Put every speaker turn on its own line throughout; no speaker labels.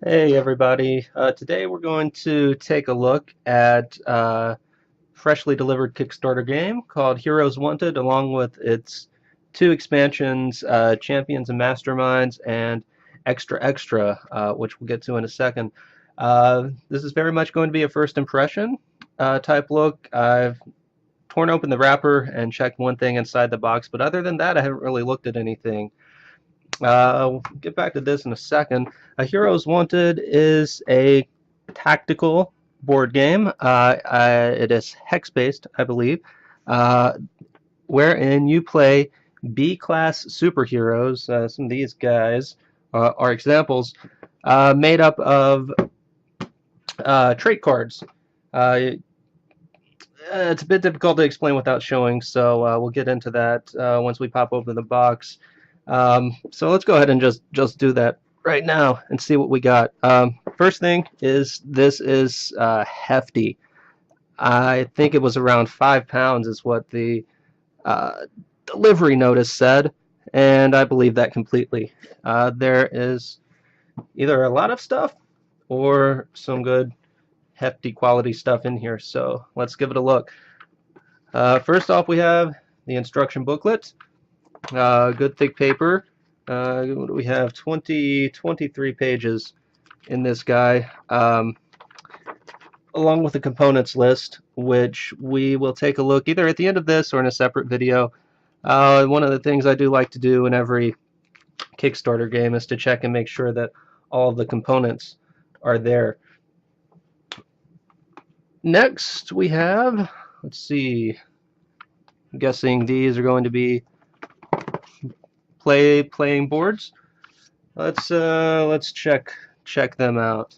Hey everybody, today we're going to take a look at a freshly delivered Kickstarter game called Heroes Wanted, along with its two expansions, Champions and Masterminds, and Extra Extra, which we'll get to in a second. This is very much going to be a first impression type look. I've torn open the wrapper and checked one thing inside the box, but other than that, I haven't really looked at anything. We'll get back to this in a second. Heroes Wanted is a tactical board game. It is hex-based, I believe, uh, wherein you play B-class superheroes. Some of these guys are examples made up of trait cards. Uh, it's a bit difficult to explain without showing, so we'll get into that once we pop open the box. So let's go ahead and just do that right now and see what we got. First thing is this is hefty. I think it was around 5 pounds is what the uh, delivery notice said, and I believe that completely. There is either a lot of stuff or some good hefty quality stuff in here, so let's give it a look. First off, we have the instruction booklet. Good thick paper. What do we have? 23 pages in this guy, along with the components list, which we will take a look either at the end of this or in a separate video. One of the things I do like to do in every Kickstarter game is to check and make sure that all of the components are there. Next, we have, let's see, I'm guessing these are going to be playing boards. Let's check them out.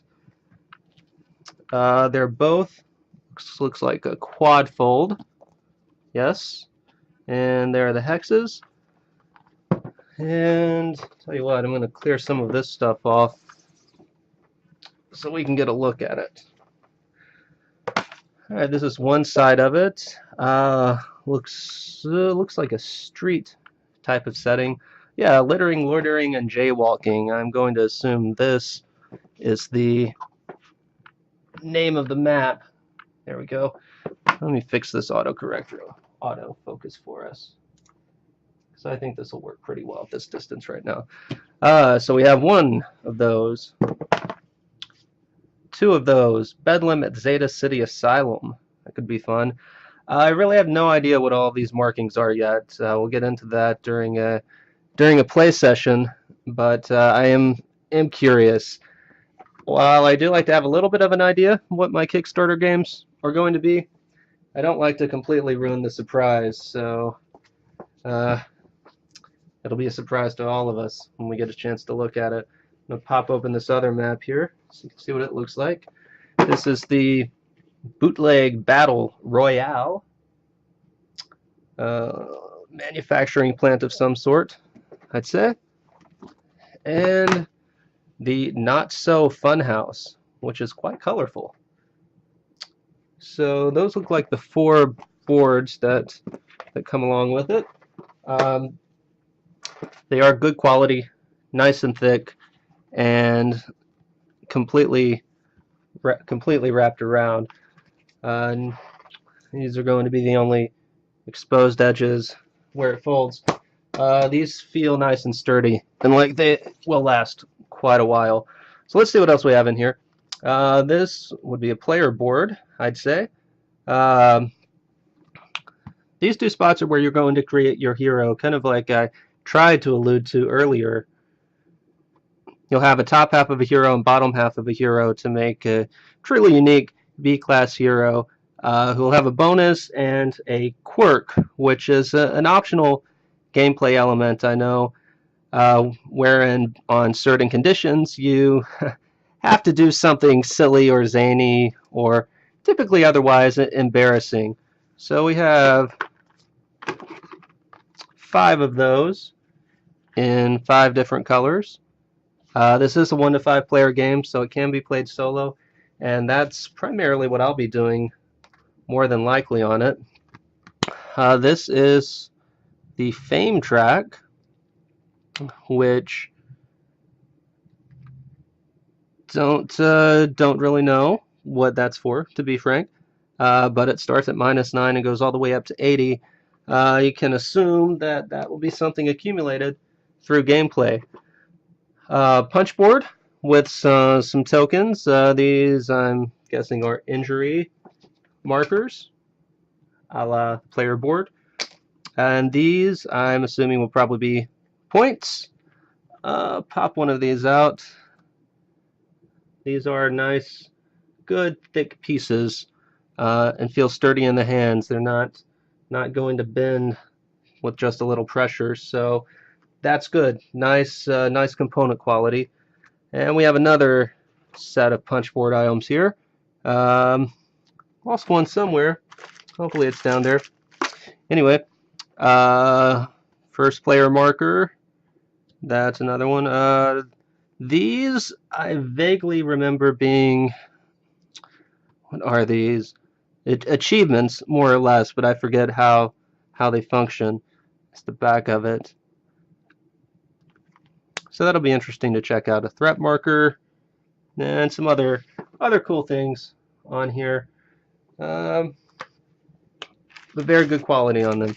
They're both looks like a quad fold. Yes, and there are the hexes. And tell you what, I'm going to clear some of this stuff off so we can get a look at it. All right, this is one side of it. Looks like a street type of setting. Yeah, littering, loitering, and jaywalking. I'm going to assume this is the name of the map. There we go. Let me fix this autofocus for us, because I think this will work pretty well at this distance right now. So we have one of those, two of those. Bedlam at Zeta City Asylum. That could be fun. I really have no idea what all of these markings are yet. We'll get into that during a play session, but I am curious. While I do like to have a little bit of an idea what my Kickstarter games are going to be, I don't like to completely ruin the surprise, so it'll be a surprise to all of us when we get a chance to look at it. I'm going to pop open this other map here so you can see what it looks like. This is the Bootleg Battle Royale. Manufacturing plant of some sort, I'd say. And the Not So Funhouse, which is quite colorful. So those look like the four boards that come along with it. They are good quality, nice and thick, and completely wrapped around. And these are going to be the only exposed edges where it folds. These feel nice and sturdy, and like they will last quite a while. So let's see what else we have in here. This would be a player board, I'd say. These two spots are where you're going to create your hero, kind of like I tried to allude to earlier. You'll have a top half of a hero and bottom half of a hero to make a truly unique B-class hero who will have a bonus and a quirk, which is an optional gameplay element, I know, wherein on certain conditions you have to do something silly or zany or typically otherwise embarrassing. So we have 5 of those in 5 different colors. This is a 1 to 5 player game, so it can be played solo, and that's primarily what I'll be doing more than likely on it. This is the Fame track, which Don't really know what that's for, to be frank. But it starts at -9 and goes all the way up to 80. You can assume that that will be something accumulated through gameplay. Punch board with some tokens. These, I'm guessing, are injury markers, a la player board. And these, I'm assuming, will probably be points. Pop one of these out. These are nice, good, thick pieces, and feel sturdy in the hands. They're not going to bend with just a little pressure, so that's good. Nice component quality. And we have another set of punch board items here. Lost one somewhere. Hopefully it's down there. Anyway, first player marker. That's another one. These I vaguely remember being, what are these? Achievements, more or less, but I forget how they function. It's the back of it. So that'll be interesting to check out. A threat marker and some other cool things on here. But very good quality on them.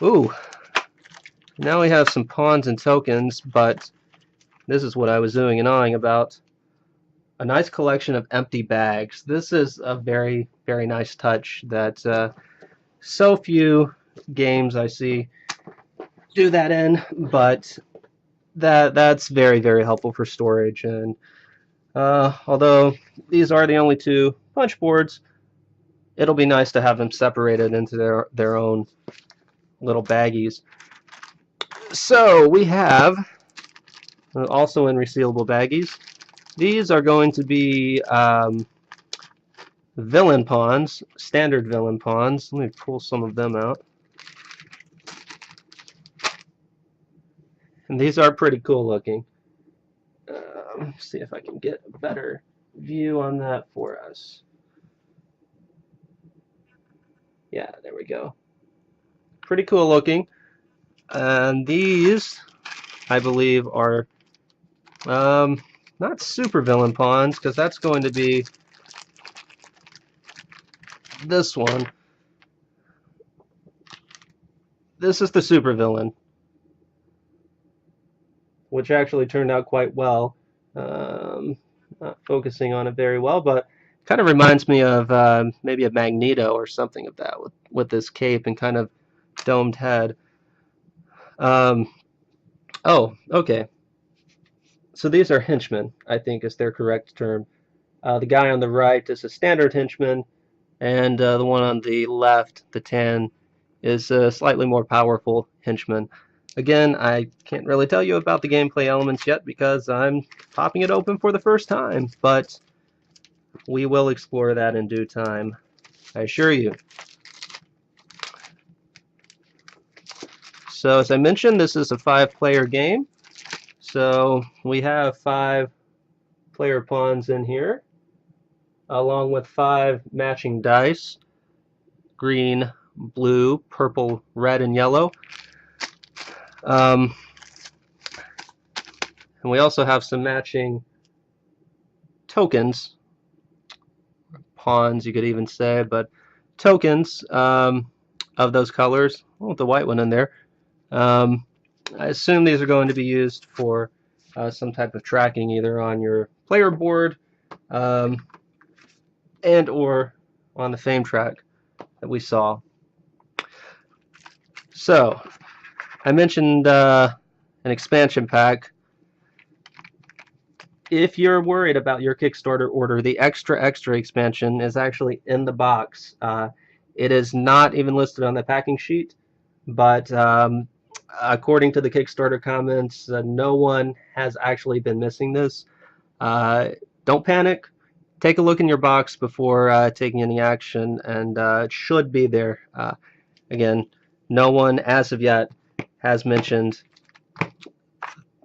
Ooh, now we have some pawns and tokens, but this is what I was doing and awing about. A nice collection of empty bags. This is a very, very nice touch that so few games I see do that in, but that's very, very helpful for storage. And although these are the only two punch boards, it'll be nice to have them separated into their own little baggies. So we have, also in resealable baggies, these are going to be villain pawns, standard villain pawns. Let me pull some of them out. And these are pretty cool looking. See if I can get a better view on that for us. Yeah, there we go. Pretty cool looking. And these, I believe, are not super villain pawns, because that's going to be this one. This is the super villain, which actually turned out quite well. Not focusing on it very well, but kind of reminds me of maybe a Magneto or something of that with this cape and kind of domed head. Oh, okay. So these are henchmen, I think is their correct term. The guy on the right is a standard henchman, and the one on the left, the tan, is a slightly more powerful henchman. Again, I can't really tell you about the gameplay elements yet because I'm popping it open for the first time, but we will explore that in due time, I assure you. So as I mentioned, this is a 5-player game. So we have 5 player pawns in here, along with 5 matching dice, green, blue, purple, red, and yellow. And we also have some matching tokens, pawns you could even say, but tokens of those colors. Oh, the white one in there. I assume these are going to be used for some type of tracking, either on your player board and or on the fame track that we saw. So I mentioned an expansion pack. If you're worried about your Kickstarter order, the extra expansion is actually in the box. It is not even listed on the packing sheet, but according to the Kickstarter comments, no one has actually been missing this. Don't panic. Take a look in your box before taking any action, and it should be there. Again, no one as of yet has mentioned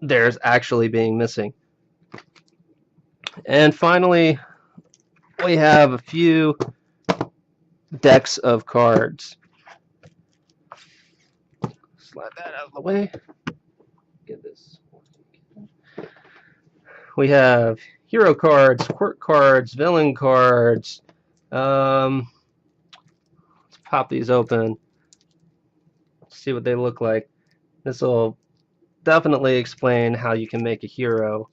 theirs actually being missing. And finally, we have a few decks of cards. Slide that out of the way. Get this. We have hero cards, quirk cards, villain cards. Let's pop these open. See what they look like. This will definitely explain how you can make a hero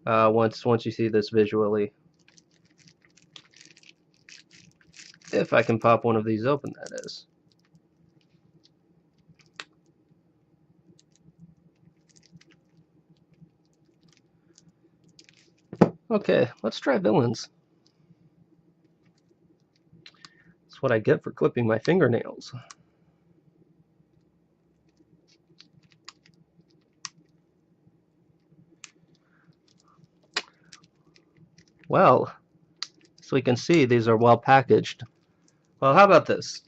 once you see this visually. If I can pop one of these open, that is. Okay, let's try villains. That's what I get for clipping my fingernails. Well, so we can see these are well packaged. Well, how about this?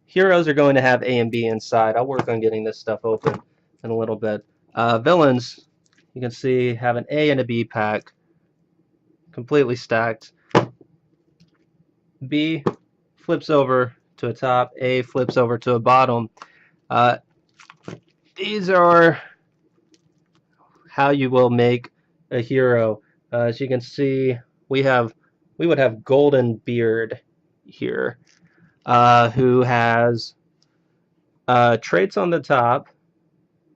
Heroes are going to have A and B inside. I'll work on getting this stuff open in a little bit. Villains, you can see, have an A and a B pack, completely stacked. B flips over to a top, A flips over to a bottom. These are how you will make a hero. As you can see, we would have Golden Beard here, who has traits on the top.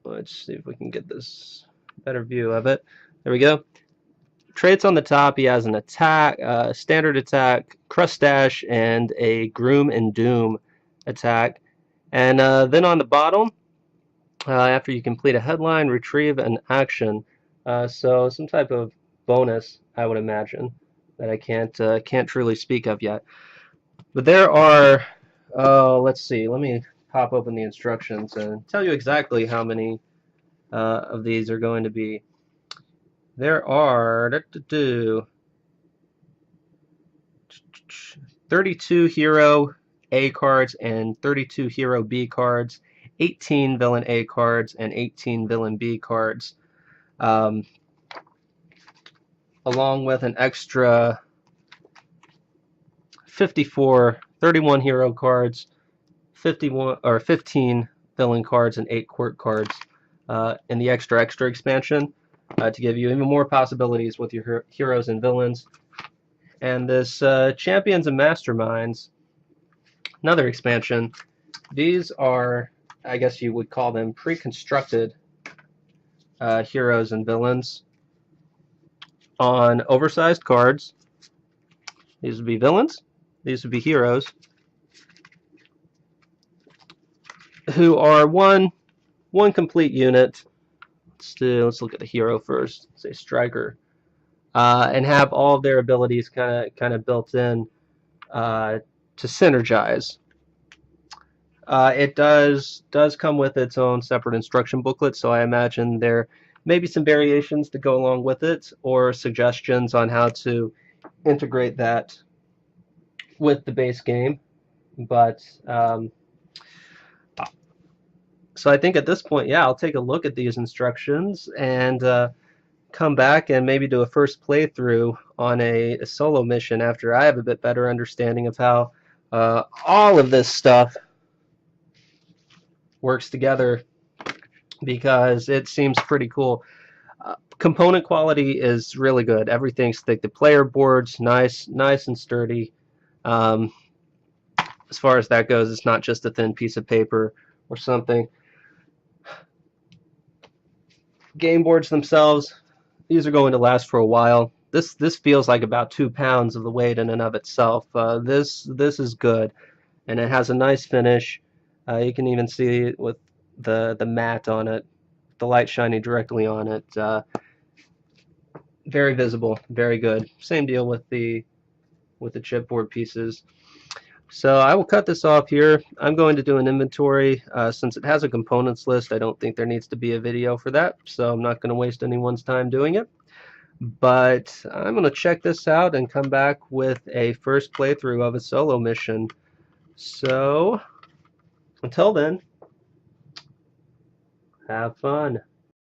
Let's see if we can get this better view of it. There we go. Traits on the top, he has an attack, standard attack, crustache, and a groom and doom attack. And then on the bottom, after you complete a headline, retrieve an action. So some type of bonus, I would imagine, that I can't truly speak of yet. But there are, let's see, let me pop open the instructions and tell you exactly how many of these are going to be. There are 32 hero A cards and 32 hero B cards, 18 villain A cards and 18 villain B cards, along with an extra 31 hero cards, 15 villain cards, and 8 quirk cards in the extra expansion to give you even more possibilities with your heroes and villains. And this Champions and Masterminds, another expansion. These are, I guess you would call them, pre-constructed heroes and villains on oversized cards. These would be villains. These would be heroes who are one complete unit. Let's look at the hero first. Say striker, and have all of their abilities kind of built in to synergize. It does come with its own separate instruction booklet, so I imagine there may be some variations to go along with it, or suggestions on how to integrate that with the base game. But so I think at this point, yeah, I'll take a look at these instructions and come back and maybe do a first playthrough on a solo mission after I have a bit better understanding of how all of this stuff works together, because it seems pretty cool. Component quality is really good. Everything's thick. The player board's nice and sturdy. As far as that goes, it's not just a thin piece of paper or something. Game boards themselves, these are going to last for a while. This feels like about 2 pounds of the weight in and of itself. This is good, and it has a nice finish. You can even see it with the matte on it, the light shining directly on it. Very visible, very good. Same deal with the chipboard pieces. So I will cut this off here. I'm going to do an inventory. Since it has a components list, I don't think there needs to be a video for that, so I'm not going to waste anyone's time doing it. But I'm going to check this out and come back with a first playthrough of a solo mission. So until then, have fun.